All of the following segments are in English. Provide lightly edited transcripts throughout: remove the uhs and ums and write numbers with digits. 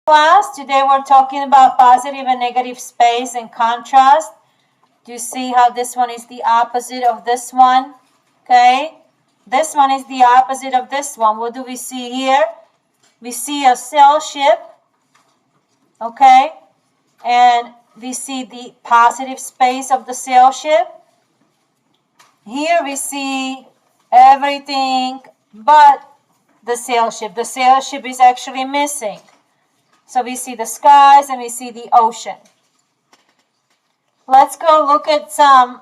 Class, today we're talking about positive and negative space and contrast. Do you see how this one is the opposite of this one? Okay, this one is the opposite of this one. What do we see here? We see a sail ship, okay, and we see the positive space of the sail ship. Here we see everything but the sail ship. The sail ship is actually missing. So we see the skies and we see the ocean. Let's go look at some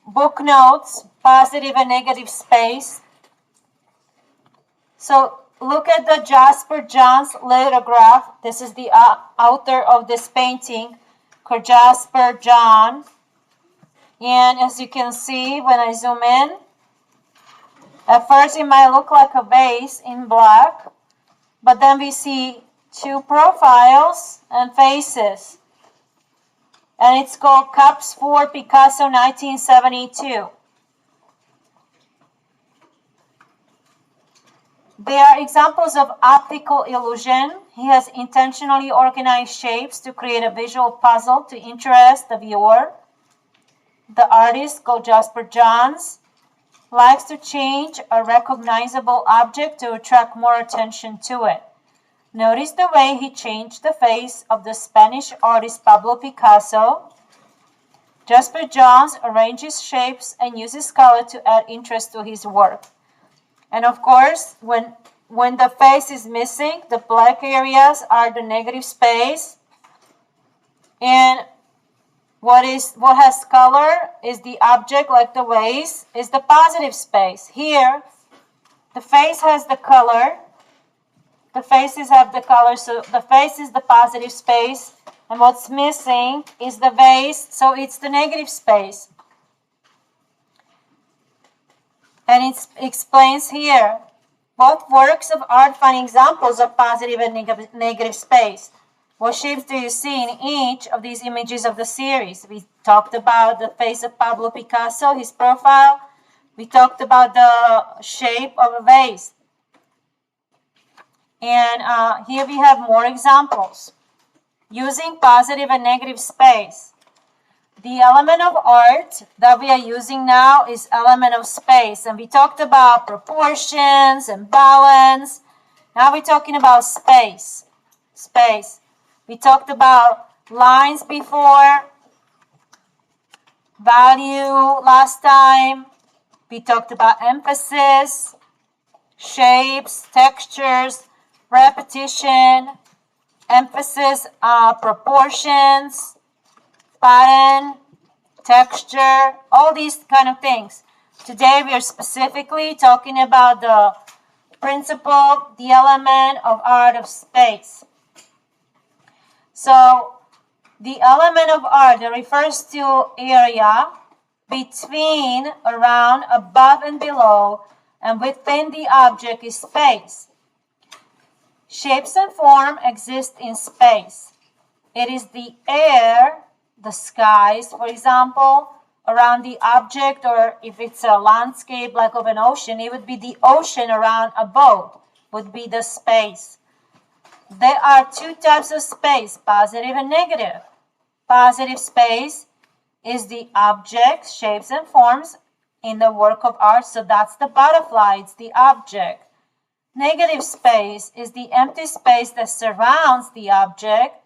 book notes, positive and negative space. So look at the Jasper Johns lithograph. This is the author of this painting, Jasper John. And as you can see, when I zoom in, at first it might look like a vase in black, but then we see two profiles and faces. And it's called Cups for Picasso 1972. They are examples of optical illusion. He has intentionally organized shapes to create a visual puzzle to interest the viewer. The artist, Jasper Johns, likes to change a recognizable object to attract more attention to it. Notice the way he changed the face of the Spanish artist Pablo Picasso. Jasper Johns arranges shapes and uses color to add interest to his work. And of course, when the face is missing, the black areas are the negative space. And what has color is the object, like the vase, is the positive space. Here, the face has the color. The faces have the color, so the face is the positive space, and what's missing is the vase, so it's the negative space. And it explains here, both works of art find examples of positive and negative space. What shapes do you see in each of these images of the series? We talked about the face of Pablo Picasso, his profile. We talked about the shape of a vase. And here we have more examples. Using positive and negative space. The element of art that we are using now is element of space. And we talked about proportions and balance. Now we're talking about space. Space. We talked about lines before, value last time. We talked about emphasis, shapes, textures, repetition, emphasis, proportions, pattern, texture, all these kind of things. Today we are specifically talking about the principle, the element of art of space. So the element of art that refers to area between, around, above, and below, and within the object is space. Shapes and form exist in space. It is the air, the skies, for example, around the object, or if it's a landscape like of an ocean, it would be the ocean around a boat, would be the space. There are two types of space, positive and negative. Positive space is the objects, shapes, and forms in the work of art, so that's the butterfly, it's the object. Negative space is the empty space that surrounds the object,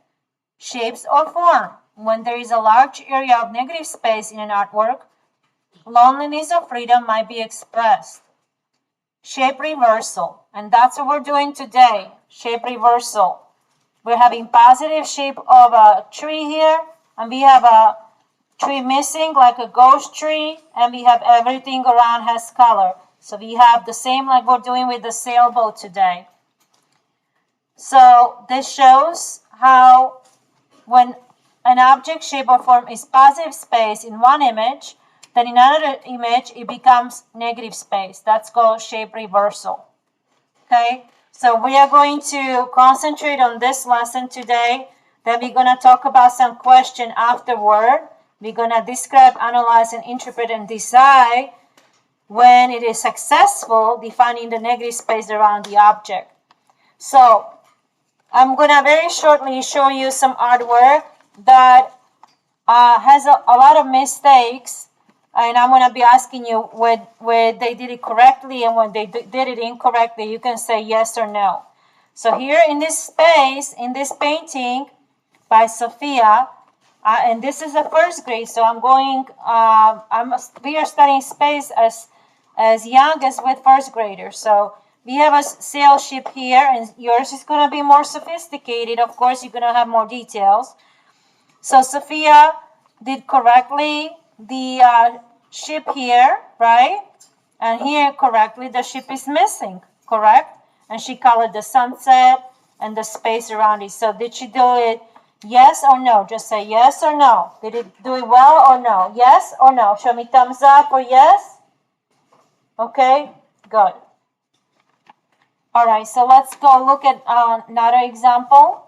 shapes, or form. When there is a large area of negative space in an artwork, loneliness or freedom might be expressed. Shape reversal, and that's what we're doing today, shape reversal. We're having positive shape of a tree here, and we have a tree missing like a ghost tree, and we have everything around has color. So we have the same like we're doing with the sailboat today. So this shows how when an object, shape, or form is positive space in one image, then in another image it becomes negative space. That's called shape reversal. Okay, so we are going to concentrate on this lesson today. Then we're going to talk about some question afterward. We're going to describe, analyze, and interpret and decide when it is successful defining the negative space around the object. So I'm gonna very shortly show you some artwork that has a lot of mistakes, and I'm gonna be asking you where they did it correctly, and when they did it incorrectly, you can say yes or no. So here in this space, in this painting by Sophia, and this is a first grade, so I'm going. We are studying space as young as with first graders. So we have a sail ship here, and yours is going to be more sophisticated. Of course, you're going to have more details. So Sophia did correctly the ship here, right? And here correctly, the ship is missing, correct? And she colored the sunset and the space around it. So did she do it yes or no? Just say yes or no. Did it do it well or no? Yes or no? Show me thumbs up or yes. Okay, good. All right, so let's go look at another example.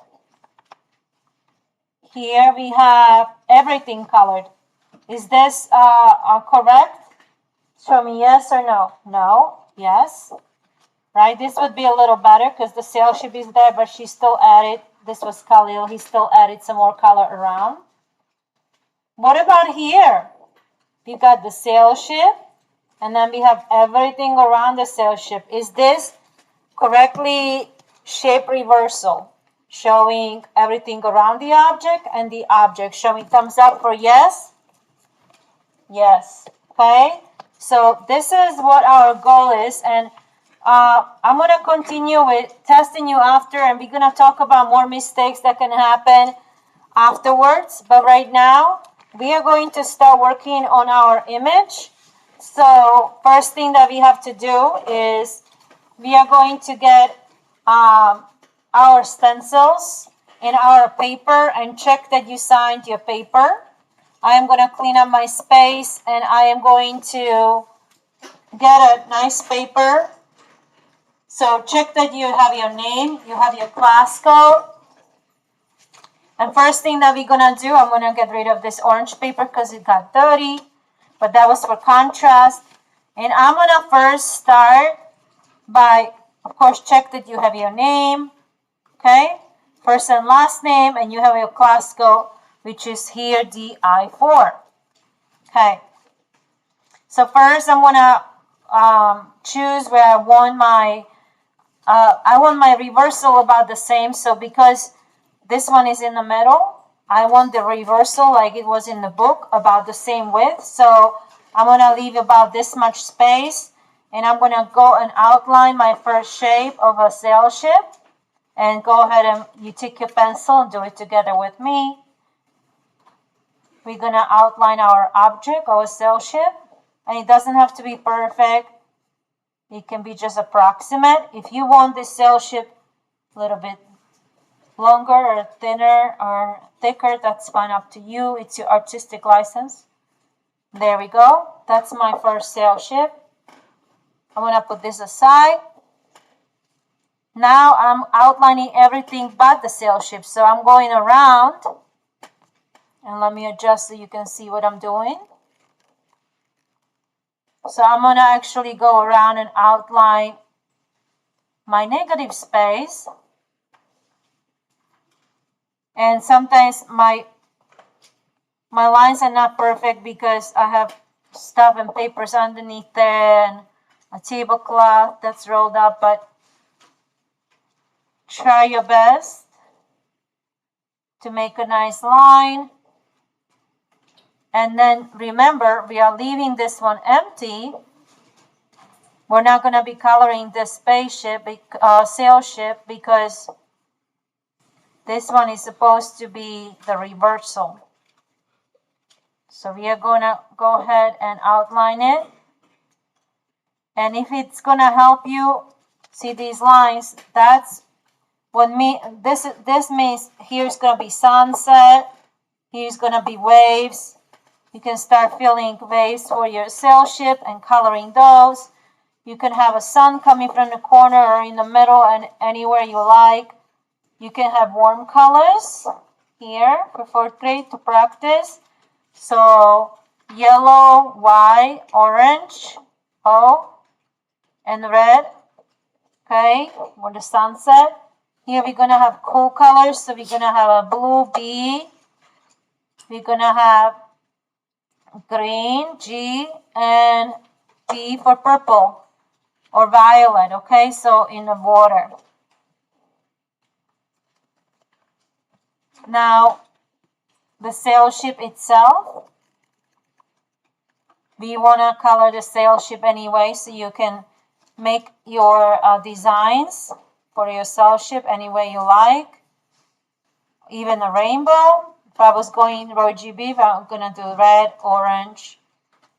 Here we have everything colored. Is this correct? Show me yes or no. No, yes. Right, this would be a little better because the sail ship is there, but she still added, this was Khalil, he still added some more color around. What about here? We got the sail ship, and then we have everything around the sail ship. Is this correctly shape reversal? Showing everything around the object and the object. Show me thumbs up for yes. Yes. Okay. So this is what our goal is, and I'm going to continue with testing you after, and we're going to talk about more mistakes that can happen afterwards. But right now, we are going to start working on our image. So first thing that we have to do is we are going to get our stencils in our paper and check that you signed your paper. I am going to clean up my space, and I am going to get a nice paper. So check that you have your name, you have your class code. And first thing that we're going to do, I'm going to get rid of this orange paper because it got dirty, but that was for contrast. And I'm going to first start by, of course, check that you have your name, okay? First and last name, and you have your class code, which is here DI4. Okay. So first I'm going to choose where I want my reversal about the same. So because this one is in the middle, I want the reversal like it was in the book about the same width. So I'm going to leave about this much space, and I'm going to go and outline my first shape of a sail ship. And go ahead and you take your pencil and do it together with me. We're going to outline our object, our sail ship. And it doesn't have to be perfect. It can be just approximate. If you want this sail ship a little bit longer or thinner or thicker, that's fine, up to you. It's your artistic license. There we go. That's my first sail ship. I'm going to put this aside. Now I'm outlining everything but the sail ship. So I'm going around. And let me adjust so you can see what I'm doing. So I'm going to actually go around and outline my negative space. And sometimes my lines are not perfect because I have stuff and papers underneath there and a tablecloth that's rolled up, but try your best to make a nice line. And then remember, we are leaving this one empty. We're not going to be coloring this spaceship, sail ship, because this one is supposed to be the reversal. So we are going to go ahead and outline it. And if it's going to help you see these lines, that's what this means. Here's going to be sunset. Here's going to be waves. You can start filling waves for your sail ship and coloring those. You can have a sun coming from the corner or in the middle and anywhere you like. You can have warm colors here for 4th grade to practice. So yellow, white, orange, and red. Okay, for the sunset. Here we're gonna have cool colors, so we're gonna have a blue B, we're gonna have green G, and P for purple or violet, okay? So in the border. Now, the sail ship itself, we want to color the sail ship anyway, so you can make your designs for your sail ship any way you like. Even a rainbow. If I was going RGB, I'm going to do red, orange,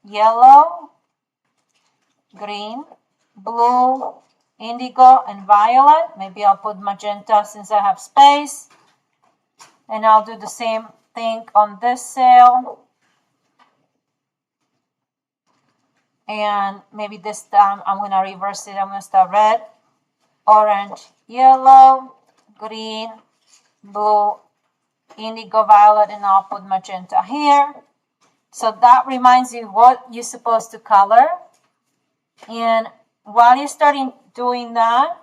yellow, green, blue, indigo, and violet. Maybe I'll put magenta since I have space. And I'll do the same thing on this sail. And maybe this time I'm going to reverse it. I'm going to start red, orange, yellow, green, blue, indigo, violet, and I'll put magenta here. So that reminds you what you're supposed to color. And while you're starting doing that,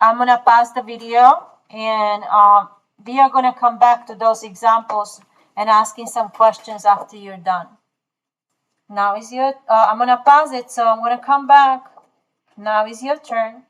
I'm going to pause the video and we are going to come back to those examples and asking some questions after you're done. Now is your, I'm going to pause it, so I'm going to come back. Now is your turn.